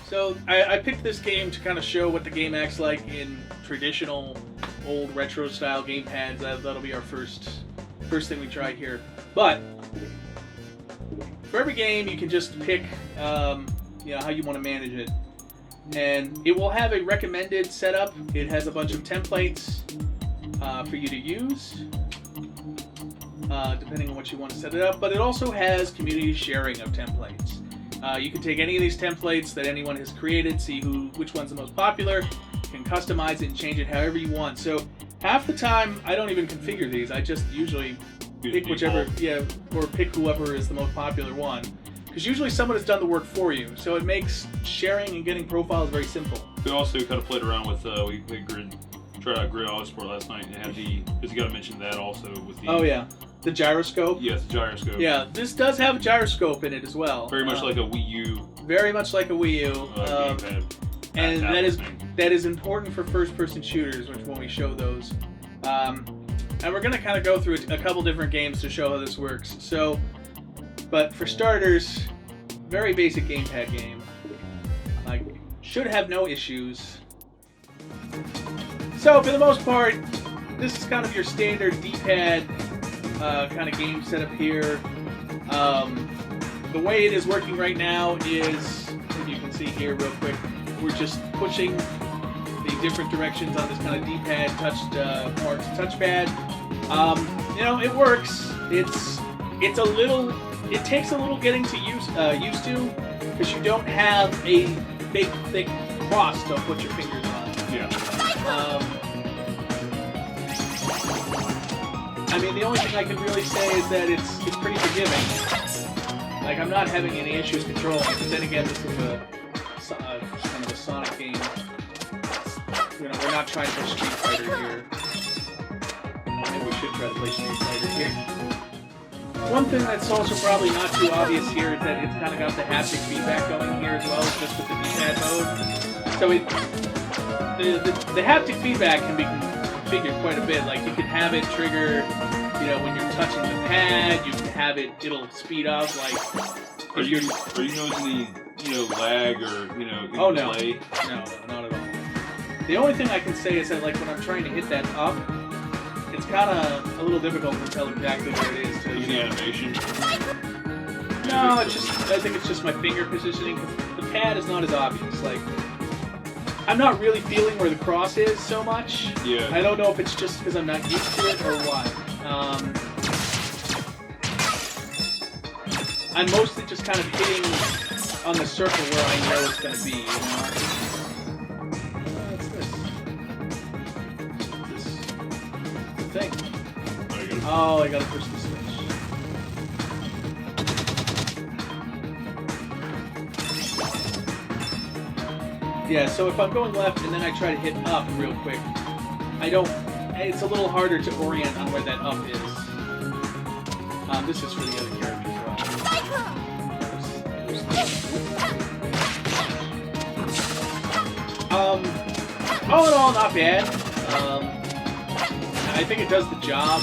So I picked this game to kind of show what the game acts like in traditional, old retro style gamepads. That'll be our first thing we try here. But for every game, you can just pick, how you want to manage it, and it will have a recommended setup. It has a bunch of templates for you to use, depending on what you want to set it up. But it also has community sharing of templates. You can take any of these templates that anyone has created, see which one's the most popular, you can customize it and change it however you want. So half the time, I don't even configure these. I just usually pick whichever, or pick whoever is the most popular one. Because usually someone has done the work for you, so it makes sharing and getting profiles very simple. We also kind of played around with, we tried out Grid Autosport last night, and it had because you got to mention that also with the... Oh yeah, the gyroscope? Yes, the gyroscope. Yeah, this does have a gyroscope in it as well. Very much like a Wii U. Very much like a Wii U. Gamepad. And that is important for first-person shooters, which when we show those. And we're going to kind of go through a couple different games to show how this works. So, but for starters, very basic gamepad game. Should have no issues. So for the most part, this is kind of your standard D-pad kind of game setup here. The way it is working right now is, as you can see here real quick, we're just pushing the different directions on this kind of D-pad touchpad. It works. It takes a little getting to used to, because you don't have a big thick cross to put your fingers on. Yeah. The only thing I can really say is that it's pretty forgiving. I'm not having any issues controlling it, but then again, this is kind of a Sonic game. We're not trying to play Street Fighter here. Maybe we should try to play Street Fighter here. One thing that's also probably not too obvious here is that it's kind of got the haptic feedback going here as well, just with the D-pad mode. So the haptic feedback can be configured quite a bit. You can have it trigger, when you're touching the pad. You can have it'll speed up. Are you noticing any, lag or Oh no, delay? No, not at all. The only thing I can say is that when I'm trying to hit that up, it's kind of a little difficult to tell exactly where it is. Using animation? No, I think it's just my finger positioning. The pad is not as obvious. I'm not really feeling where the cross is so much. Yeah. I don't know if it's just because I'm not used to it or what. I'm mostly just kind of hitting on the circle where I know it's going to be, What's this? What's the thing? Oh, I gotta push the switch. Yeah, so if I'm going left and then I try to hit up real quick, it's a little harder to orient on where that up is. This is for the other characters as well. All in all, not bad. I think it does the job.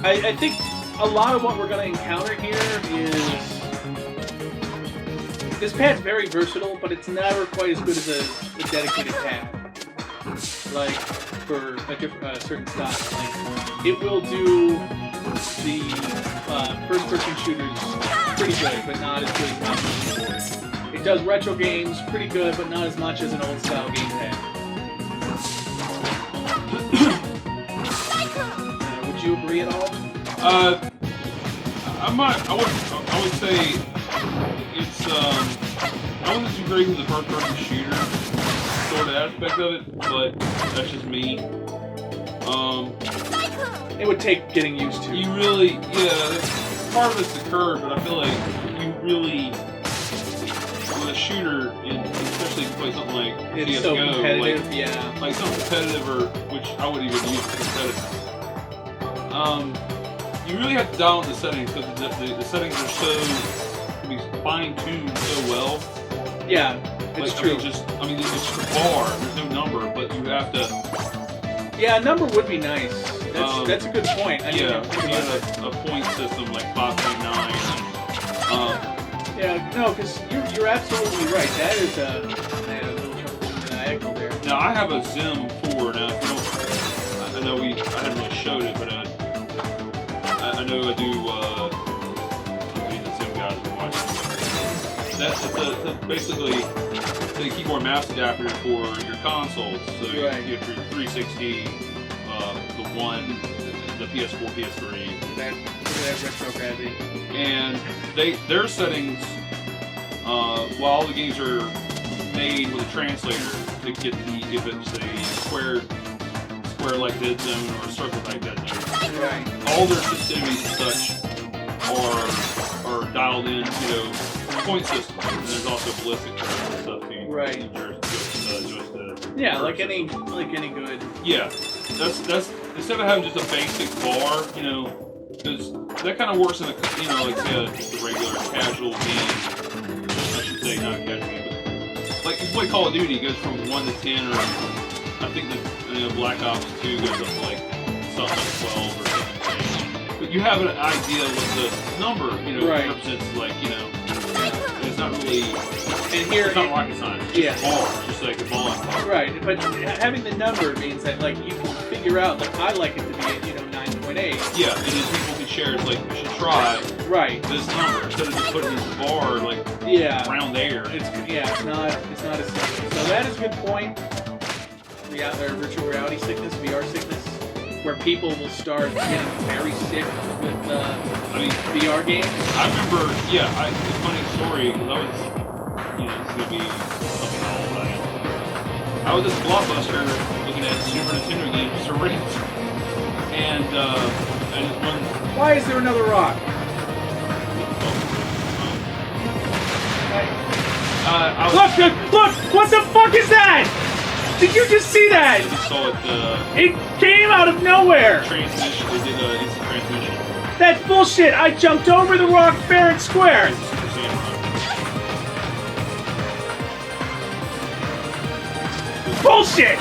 I think a lot of what we're going to encounter here is... This pad's very versatile, but it's never quite as good as a dedicated pad. For a certain style. It will do the first-person shooters pretty good, but not as good as Mouse. It does retro games pretty good, but not as much as an old-style gamepad. Would you agree at all? I would say it's I wouldn't agree with the first-person shooter sort of aspect of it, but that's just me. It would take getting used to. You really, part of it's the curve, but I feel like you really, with a shooter, and especially if you play something like it's CSGO, so competitive, like something competitive, or which I wouldn't even use competitive. You really have to dial in the settings because the settings are can be fine-tuned so well. Yeah, it's true. It's just a bar. There's no number, but you have to. Yeah, a number would be nice. That's a good point. You have a point system like 5.9 No, because you're absolutely right. That is a little diagonal there. Now I have a Zim 4 now. If you don't, I know I haven't really showed it, but I know I do. The Zim guys are watching. That's basically the keyboard mouse adapter for your consoles. So you have your 360, the One, the PS4, PS3. That retro gravity. And their settings, while all the games are made with a translator to get if it's a square like dead zone or a circle like dead zone. Right. All their systems and such are dialed in, point systems. And there's also ballistic and stuff too. Right. Yeah, like any good. Yeah. That's instead of having just a basic bar, because that kind of works in a, like say just a regular casual game. I should say not a casual game, but like if you play Call of Duty, it goes from 1 to 10, or I think the Black Ops 2 goes up to like something like 12 or 17. But you have an idea what the number, represents. Like it's not really. And here, it's not rocket science. It's just a ball, just like a ball. Right, but having the number means that like you can figure out. Like I like it to be 9.8. Yeah, and then people can share. It's like we should try this number instead of just putting the bar like around there. It's not as simple. So that is a good point. Virtual reality sickness, VR sickness, where people will start getting very sick with VR games. I remember, a funny story, because I was, this is going to be something old I am. I was at Blockbuster looking at Super Nintendo games to rent, and one... Why is there another rock? Look! What the fuck is that? Did you just see that? I just saw it, it came out of nowhere! Transmission, they did instant transmission. That's bullshit! I jumped over the rock fair and square! Bullshit!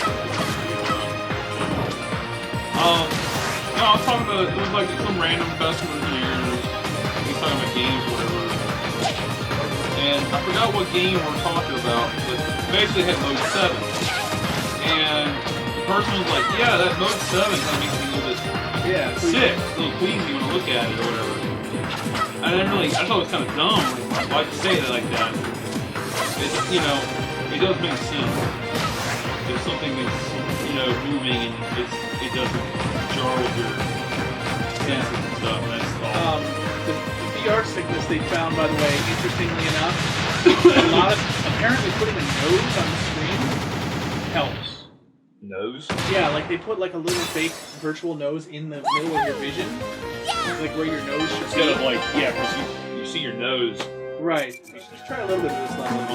No, I was talking to, it was like some random customer here, and he was talking about games or whatever. And I forgot what game we're talking about, but basically it had Mode 7. And the person was like, yeah, that Mode 7 kind of makes me a little bit sick, a little queasy when I look at it or whatever. I thought it was kind of dumb. Like, why'd you say that like that? It's, it does make sense. If something is, moving and it doesn't jar with your senses and stuff, and that's all. The VR sickness they found, by the way, interestingly enough, apparently putting a nose on the screen helps. Nose? Yeah, like they put like a little fake virtual nose in the middle of your vision, like where your nose should be. Instead of like, because you see your nose. Right. You should try a little bit of this level.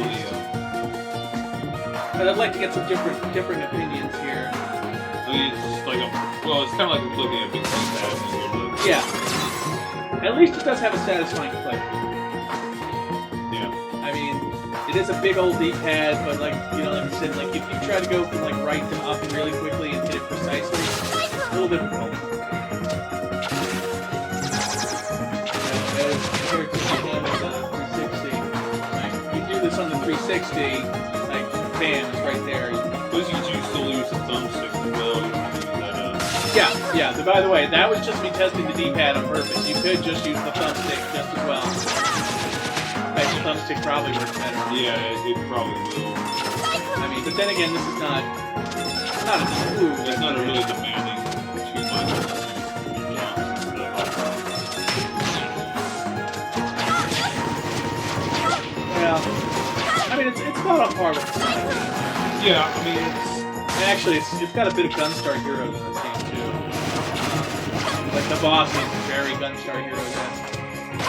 But I'd like to get some different opinions here. I mean, it's like it's kind of like looking at a big keypad. Yeah. At least it does have a satisfying click. Yeah. I mean, it is a big old D-pad, but like I said, like if you try to go from like right to up really quickly and hit it precisely, it's a little difficult. As compared to the 360, like you do this on the 360, like bam, it's right there. Those you still use the thumbstick as well. Yeah. By the way, that was just me testing the D-pad on purpose. You could just use the thumbstick just as well. The thumbstick probably works better. Yeah, it probably will. I mean, but then again, this is not a smooth. It's not really demanding too much. Well, I mean, it's not on par with Sonic. Yeah, I mean, actually, it's got a bit of Gunstar Heroes in this game too. Like the boss is very Gunstar Heroes-esque.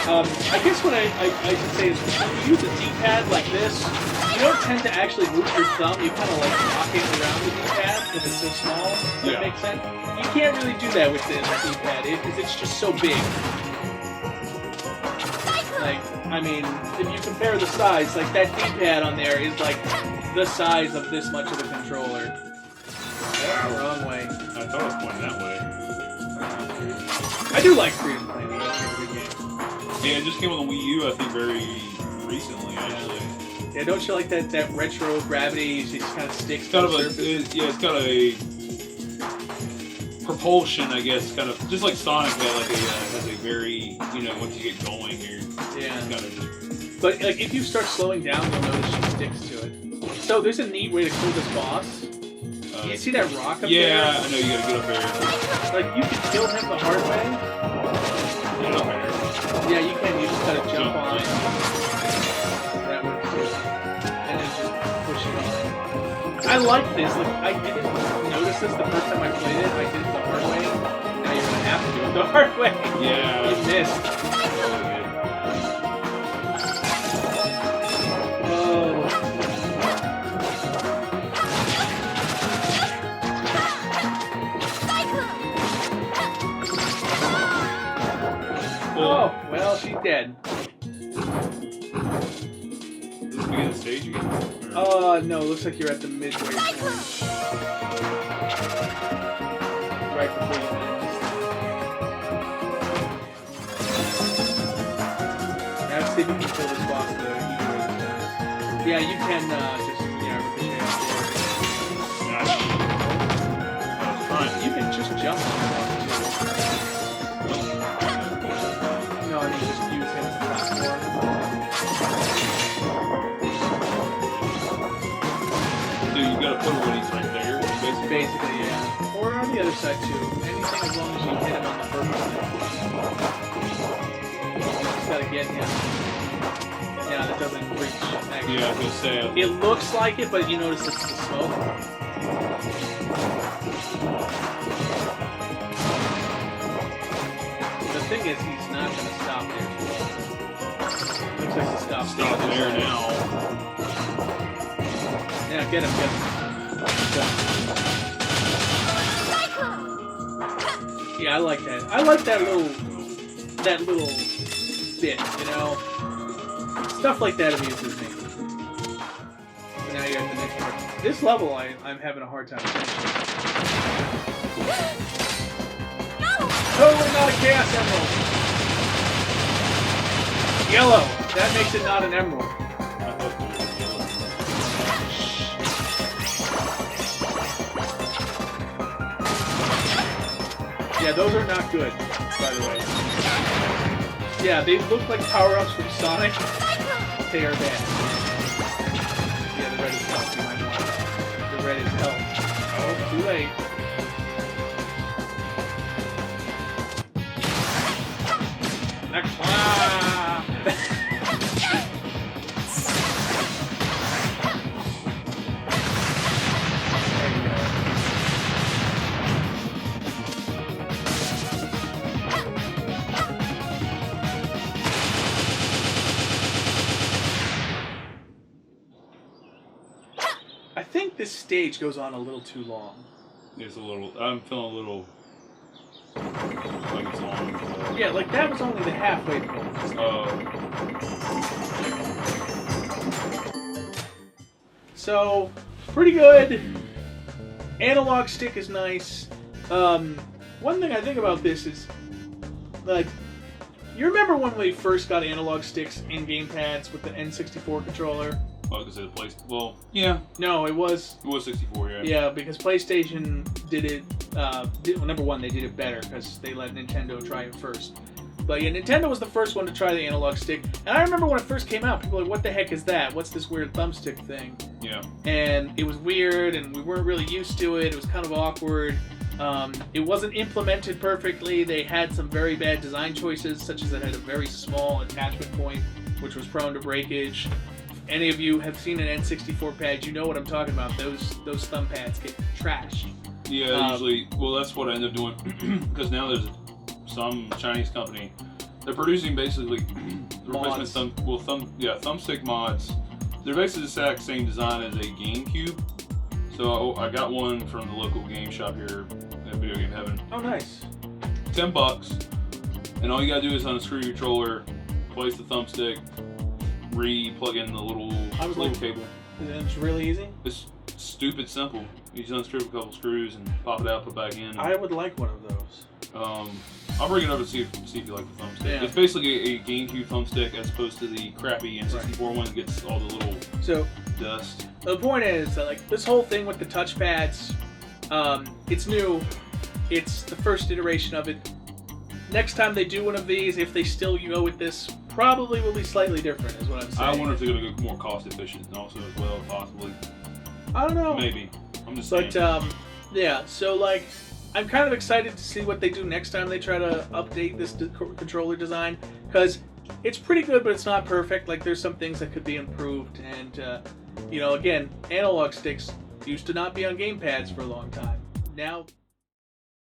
I guess what I should say is when you use a D-pad like this, you don't tend to actually move your thumb. You kind of like rock it around the D-pad because it's so small. Does that make sense? You can't really do that with the D-pad because it's just so big. Like, I mean, if you compare the size, like that D-pad on there is like the size of this much of a controller. Oh, wrong way. I thought it was pointing that way. I do like Freedom Playing. That's a good game. Yeah, it just came on the Wii U, I think, very recently, actually. Yeah, don't you like that retro gravity? It just kind of sticks It's to kind the of surface. it's got a propulsion, I guess, kind of just like Sonic had has a very, once you get going here, Yeah. it's kind of just. But like if you start slowing down, you'll notice she sticks to it. So there's a neat way to kill this boss. You see that rock up there? Yeah, I know you gotta get up there. Like you can kill him the hard way. Get up there. Yeah, you can. You just gotta jump on. That works too. And then just push it on. I like this. Like I didn't notice this the first time I played it. I did it the hard way. Now you're gonna have to do it the hard way. Yeah. You missed. Oh, well, she's dead. Is this the beginning of the stage again? No, looks like you're at the midway point. Right before you end. Now let's see if you can kill this boss the easy way this time. Yeah, you can just, ricochet up there. You can just jump on the boss too. No, I mean just use him as a platform. Dude, you gotta put it when he's right there, Basically, yeah. Or on the other side too. Anything as long as you hit him on the purple one. You just gotta get him. Yeah, that doesn't reach. Actually. Yeah, I was gonna say. It looks like it, but you notice it's the smoke. The thing is, he's not gonna stop there. Looks like he stopped there now. Yeah, get him. Yeah, I like that. I like that little bit, Stuff like that amuses me. So now you're at the next part. This level, I'm having a hard time finishing. Totally not a Chaos Emerald. Yellow. That makes it not an emerald. Yeah, those are not good, by the way. Yeah, they look like power-ups from Sonic. They are bad. Yeah, the red is health. You might want that. The red is health. Oh, too late. Next one. I think this stage goes on a little too long. It's a little. I'm feeling a little. Like it's long. Yeah, like that was only the halfway point. So, pretty good. Analog stick is nice. One thing I think about this is, like, you remember when we first got analog sticks in gamepads with the N64 controller? Oh, because of the place. Well, yeah. No, it was. It was 64, yeah. Yeah, because PlayStation did it. Well, number one, they did it better because they let Nintendo try it first. But yeah, Nintendo was the first one to try the analog stick. And I remember when it first came out, people were like, what the heck is that? What's this weird thumbstick thing? Yeah. And it was weird, and we weren't really used to it. It was kind of awkward. It wasn't implemented perfectly. They had some very bad design choices, such as it had a very small attachment point, which was prone to breakage. If any of you have seen an N64 pad, you know what I'm talking about. Those thumb pads get trashed. Yeah, usually. Well, that's what I end up doing because now there's some Chinese company. They're producing basically replacement thumbstick mods. They're basically the exact same design as a GameCube. So I got one from the local game shop here at Video Game Heaven. Oh, nice. $10, and all you gotta do is unscrew your controller, place the thumbstick, plug in the little cable. It's really easy. It's stupid simple. You just unscrew a couple screws and pop it out, put it back in. I would like one of those. I'll bring it over to see if you like the thumbstick. Yeah. It's basically a GameCube thumbstick as opposed to the crappy N64 one that gets all the little dust. The point is that like this whole thing with the touchpads, it's new. It's the first iteration of it. Next time they do one of these, if they still go with this, probably will be slightly different, is what I'm saying. I wonder if they're going to go more cost efficient also as well, possibly. I don't know. Maybe. I'm just saying. But yeah, so like I'm kind of excited to see what they do next time they try to update this controller design, because it's pretty good, but it's not perfect. Like there's some things that could be improved, and you know, again, analog sticks used to not be on gamepads for a long time. Now